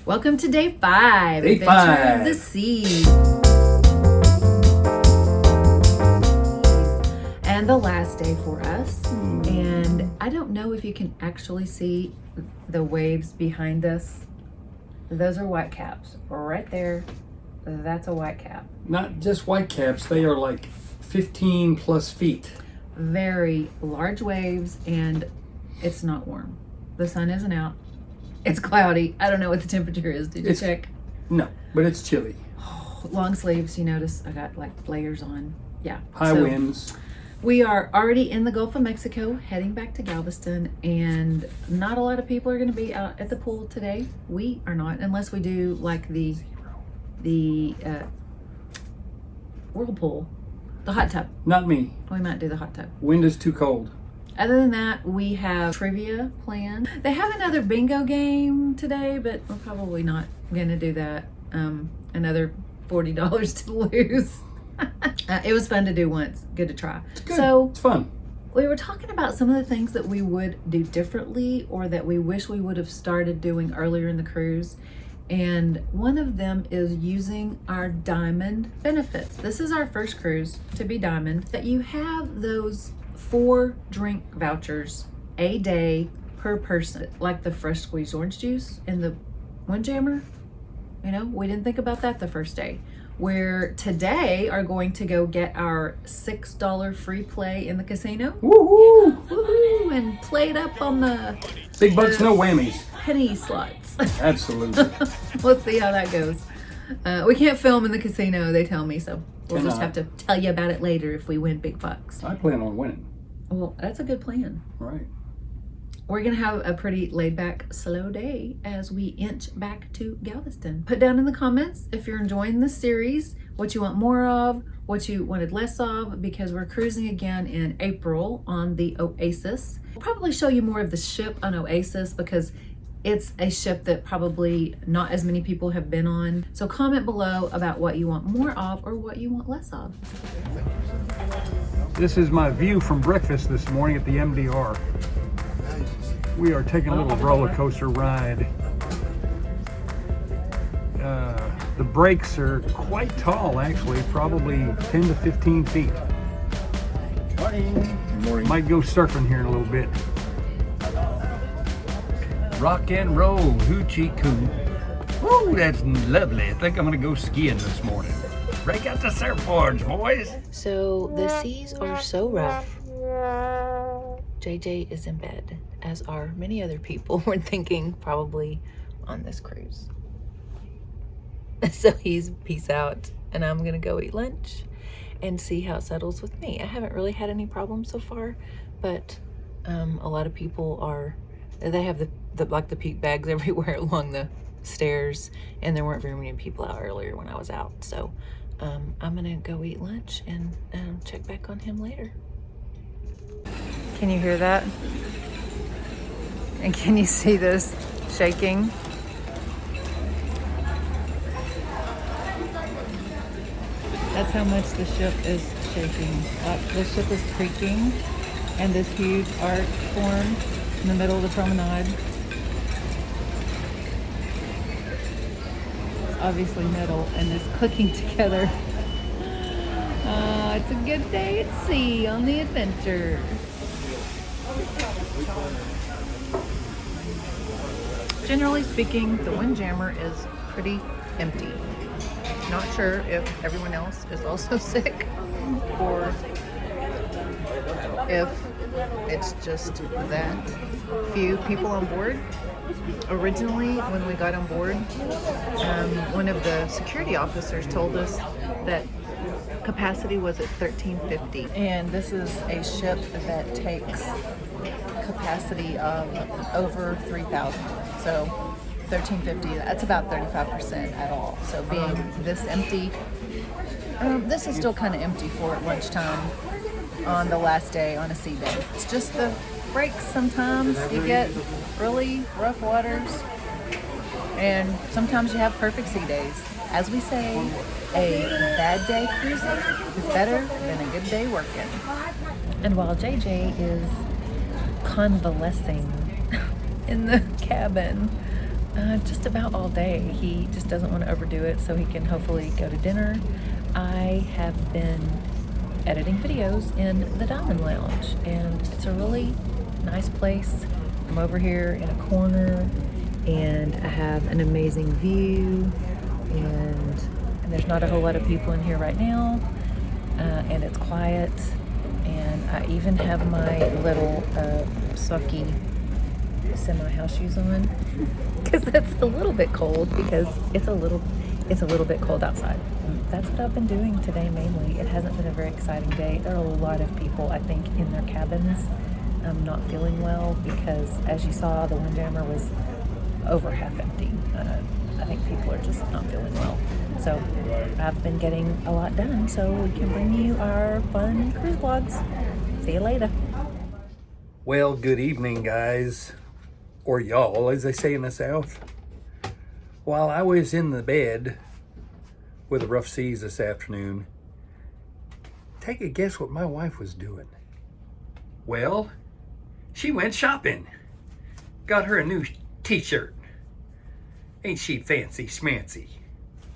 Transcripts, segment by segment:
Welcome to day 5. Day Adventure 5. of the Seas. And the last day for us. And I don't know if you can actually see the waves behind us. Those are whitecaps. Right there. That's a whitecap. Not just whitecaps, they are like 15 plus feet. Very large waves, and it's not warm. The sun isn't out. It's cloudy. I don't know what the temperature is. Did you check? No, but it's chilly. Long sleeves, you notice I got like layers on. Yeah. High winds. We are already in the Gulf of Mexico, heading back to Galveston, and not a lot of people are going to be out at the pool today. We are not, unless we do like the whirlpool, the hot tub. Not me. We might do the hot tub. Wind is too cold. Other than that, we have trivia planned. They have another bingo game today, but we're probably not going to do that. Another $40 to lose. It was fun to do once. Good to try. It's good. So it's fun. We were talking about some of the things that we would do differently or that we wish we would have started doing earlier in the cruise. And one of them is using our diamond benefits. This is our first cruise to be diamond. That you have those 4 drink vouchers a day per person, like the fresh squeezed orange juice and the Windjammer. You know, we didn't think about that the first day. We're today are going to go get our $6 free play in the casino. Woohoo! Woohoo! And play it up on the Big bucks, no whammies. penny slots. Absolutely. Let's see how that goes. We can't film in the casino, they tell me, so we'll just have to tell you about it later if we win big bucks. I plan on winning. Well, that's a good plan. Right. We're going to have a pretty laid-back, slow day as we inch back to Galveston. Put down in the comments if you're enjoying this series, what you want more of, what you wanted less of, because we're cruising again in April on the Oasis. We'll probably show you more of the ship on Oasis because it's a ship that probably not as many people have been on. So comment below about what you want more of or what you want less of. This is my view from breakfast this morning at the MDR. We are taking a little roller coaster ride. The brakes are quite tall, actually, probably 10 to 15 feet. Morning. Might go surfing here in a little bit. Rock and roll, hoochie coo. Woo, that's lovely. I think I'm gonna go skiing this morning. Break out the surfboards, boys. So the seas are so rough. JJ is in bed, as are many other people we're thinking probably on this cruise. So he's peace out, and I'm gonna go eat lunch and see how it settles with me. I haven't really had any problems so far, but a lot of people they have the puke bags everywhere along the stairs, and there weren't very many people out earlier when I was out. So I'm gonna go eat lunch and check back on him later. Can you hear that? And can you see this shaking? That's how much the ship is shaking. The ship is creaking, and this huge arc formed in the middle of the promenade. It's obviously metal and it's clicking together. It's a good day at sea on the adventure. Generally speaking, the Windjammer is pretty empty. Not sure if everyone else is also sick or if it's just that few people on board. Originally, when we got on board, one of the security officers told us that capacity was at 1,350. And this is a ship that takes capacity of over 3,000. So 1,350, that's about 35% at all. So being this empty, this is still kind of empty for lunchtime on the last day on a sea day. It's just the breaks sometimes. You get really rough waters, and sometimes you have perfect sea days. As we say, a bad day cruising is better than a good day working. And while JJ is convalescing in the cabin, Just about all day. He just doesn't want to overdo it so he can hopefully go to dinner. I have been editing videos in the Diamond Lounge, and it's a really nice place. I'm over here in a corner, and I have an amazing view, and there's not a whole lot of people in here right now, and it's quiet, and I even have my little sucky semi-house shoes on because it's a little bit cold, because it's a little bit cold outside. That's what I've been doing today mainly. It hasn't been a very exciting day. There are a lot of people, I think, in their cabins not feeling well, because as you saw, the Windjammer was over half empty. I think people are just not feeling well. So I've been getting a lot done so we can bring you our fun cruise vlogs. See you later. Well, good evening, guys. Or y'all, as they say in the South. While I was in the bed with the rough seas this afternoon, take a guess what my wife was doing. Well, she went shopping. Got her a new t-shirt. Ain't she fancy schmancy?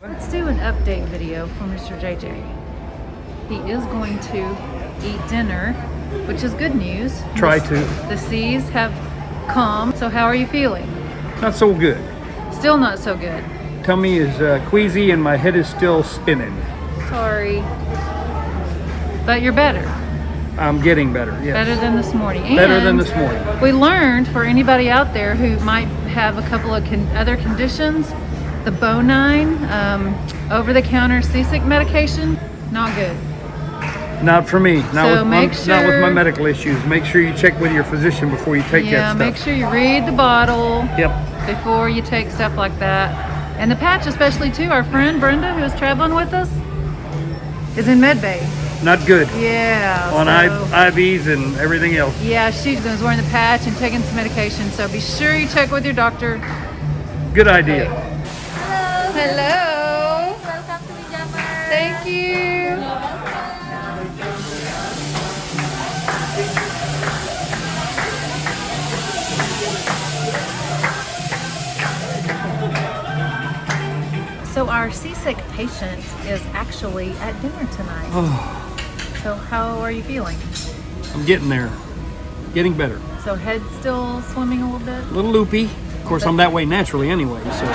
Let's do an update video for Mr. JJ. He is going to eat dinner, which is good news. Try to. The seas have calmed. So how are you feeling? Not so good. Still not so good. Tummy is queasy and my head is still spinning. Sorry. But you're better. I'm getting better, yes. Better than this morning. Better than And this morning. we learned, for anybody out there who might have a couple of other conditions, the Bonine over-the-counter seasick medication, not good. Not for me. Not, So with, make not with my sure- medical issues. Make sure you check with your physician before you take Yeah, that make stuff. sure you read the bottle Yep. before you take stuff like that. And the patch especially too. Our friend Brenda, who is traveling with us, is in med bay. Not good. Yeah. On so- IVs and everything else. Yeah, she was wearing the patch and taking some medication. So be sure you check with your doctor. Good idea. Hello. Welcome to Windjammer. Thank you. So our seasick patient is actually at dinner tonight. So how are you feeling? I'm getting there. Getting better. So head still swimming a little bit? A little loopy. Of course, I'm that way naturally anyway, so.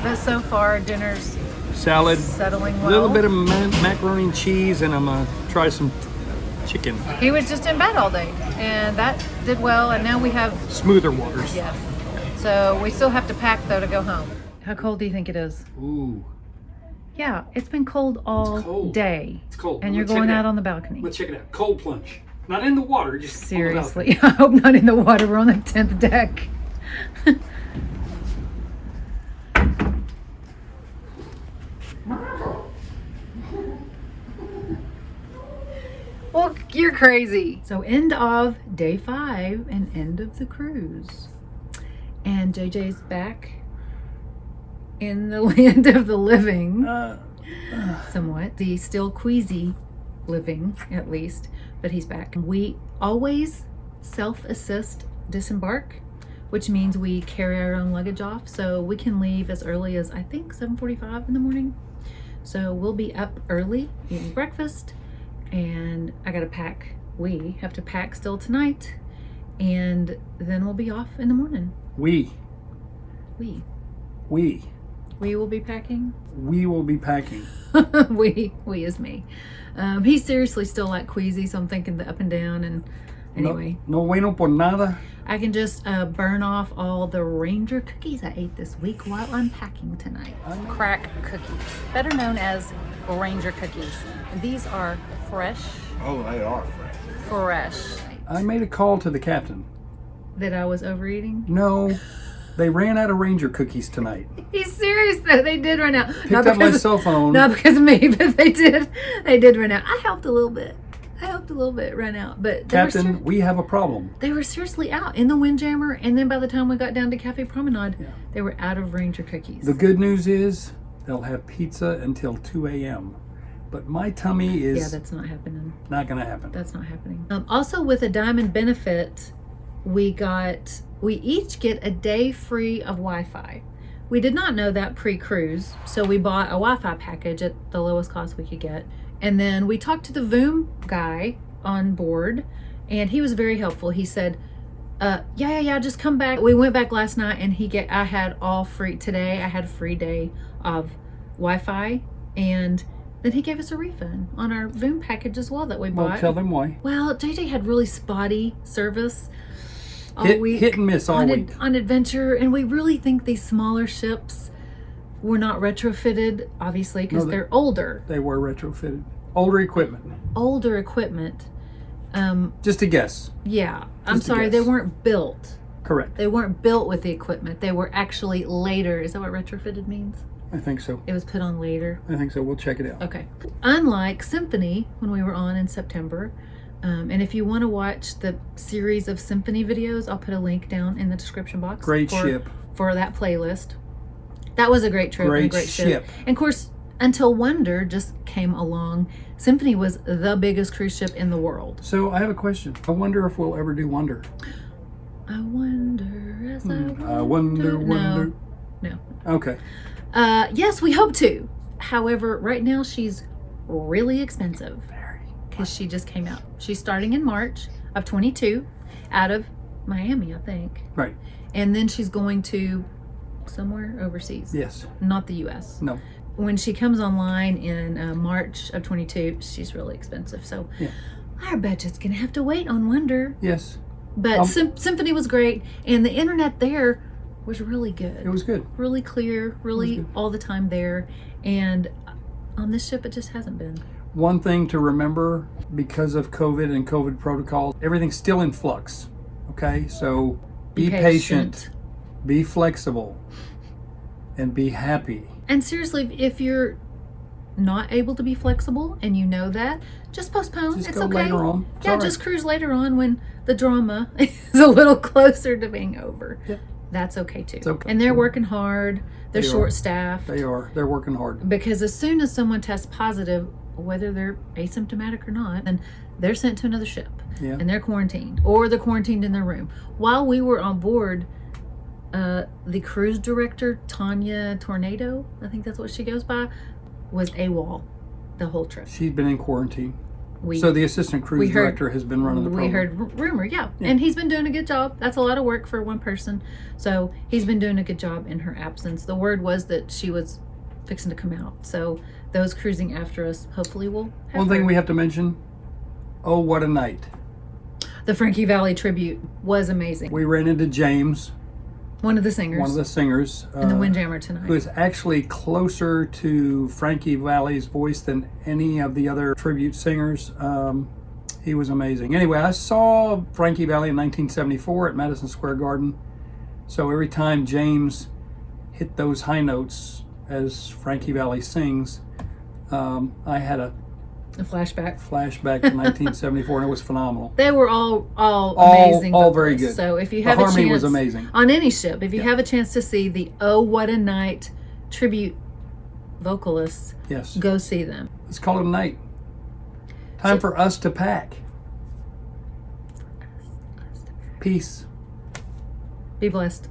But so far dinner's Salad, settling a well. little bit of macaroni and cheese, and I'm gonna try some chicken. He was just in bed all day, and that did well. And now we have, Smoother waters. yes. So we still have to pack though to go home. How cold do you think it is? Ooh, Yeah, it's been cold all It's cold. day. it's cold. And you're Let's check going it out on the balcony. Let's check it out. Cold plunge. Not in the water, just on the Seriously, I hope not in the water. We're on the 10th deck. Well, you're crazy. So end of day 5 and end of the cruise. And JJ's back in the land of the living. Somewhat. The still queasy living, at least, but he's back. We always self-assist disembark, which means we carry our own luggage off, so we can leave as early as, I think, 7:45 in the morning. So we'll be up early eating breakfast, and I gotta pack. We have to pack still tonight, and then we'll be off in the morning. We We will be packing. will be packing. we is me. He's seriously still like queasy, so I'm thinking the up and down. And anyway, No bueno por nada. I can just burn off all the Ranger cookies I ate this week while I'm packing tonight. Crack cookies, better known as Ranger cookies. These are fresh. Oh, they are fresh. Fresh. I made a call to the captain. That I was overeating. No, they ran out of Ranger cookies tonight. He's serious though. They did run out. Picked up my cell phone. Not because of me, but they did. They did run out. I helped a little bit. Run out, but they Captain, we have a problem. they were seriously out in the Windjammer, and then by the time we got down to Cafe Promenade, they were out of Ranger cookies. The good news is they'll have pizza until 2 a.m. But my tummy yeah, is that's not happening. not going to happen. That's not happening. Also, with a Diamond benefit, we got we each get a day free of Wi-Fi. We did not know that pre-cruise, so we bought a Wi-Fi package at the lowest cost we could get. And then we talked to the Voom guy on board, and he was very helpful. He said, yeah, just come back. We went back last night, and I had all free today. I had a free day of Wi-Fi, and then he gave us a refund on our Voom package as well that we bought. Well, tell them why. Well, JJ had really spotty service all Hit week. and miss all week. On adventure, and we really think these smaller ships were not retrofitted, obviously, because they're older. They were retrofitted. Older equipment. Older equipment. Just a guess. Yeah. I'm Just a sorry, guess. they weren't built. Correct. They weren't built with the equipment. They were actually later. Is that what retrofitted means? I think so. It was put on later. I think so. We'll check it out. Okay. Unlike Symphony, when we were on in September, and if you want to watch the series of Symphony videos, I'll put a link down in the description box. Great ship. For that playlist. That was a great trip. Great and a great ship. And of course, until Wonder just came along, Symphony was the biggest cruise ship in the world. So I have a question. I wonder if we'll ever do Wonder. I wonder as I wonder. No. Okay. Yes, we hope to. However, right now she's really expensive. Very. Because she just came out. She's starting in March of 22 out of Miami, I think. Right. And then she's going to somewhere overseas. Yes. Not the U.S. No. When she comes online in March of 22, she's really expensive. So Yeah. our budget's going to have to wait on Wonder. Yes. But Symphony was great. And the internet there was really good. It was good. Really clear, really good. all the time there. And on this ship, it just hasn't been. One thing to remember, because of COVID and COVID protocols, everything's still in flux. Okay? So be patient, be flexible, and be happy. And seriously, if you're not able to be flexible and you know that, just postpone. Just it's go okay. later on. It's Yeah, all right. just cruise later on when the drama is a little closer to being over. Yep. That's okay too. It's okay. And they're working hard. They're They are. short-staffed. They are. They're working hard. Because as soon as someone tests positive, whether they're asymptomatic or not, then they're sent to another ship. Yeah. And they're quarantined. Or they're quarantined in their room. While we were on board, the cruise director, Tanya Tornado, I think that's what she goes by, was AWOL the whole trip. She's been in quarantine. We, So the assistant cruise we heard- director has been running the program. we heard rumor, yeah. And he's been doing a good job. That's a lot of work for one person. So he's been doing a good job in her absence. The word was that she was fixing to come out. So those cruising after us hopefully will have One thing her. we have to mention, oh, what a night. The Frankie Valley tribute was amazing. We ran into James, One of the singers one of the singers, in the Windjammer tonight. who is actually closer to Frankie Valley's voice than any of the other tribute singers. He was amazing. Anyway, I saw Frankie Valley in 1974 at Madison Square Garden. So every time James hit those high notes as Frankie Valley sings, I had a A flashback. flashback to 1974, and it was phenomenal. They were all amazing. all very vocalists. good. So if you The have a harmony chance was amazing. on any ship, if you Yeah. have a chance to see the Oh What a Night tribute vocalists, Yes. go see them. Let's call it a night. Time for us to pack. Peace. Be blessed.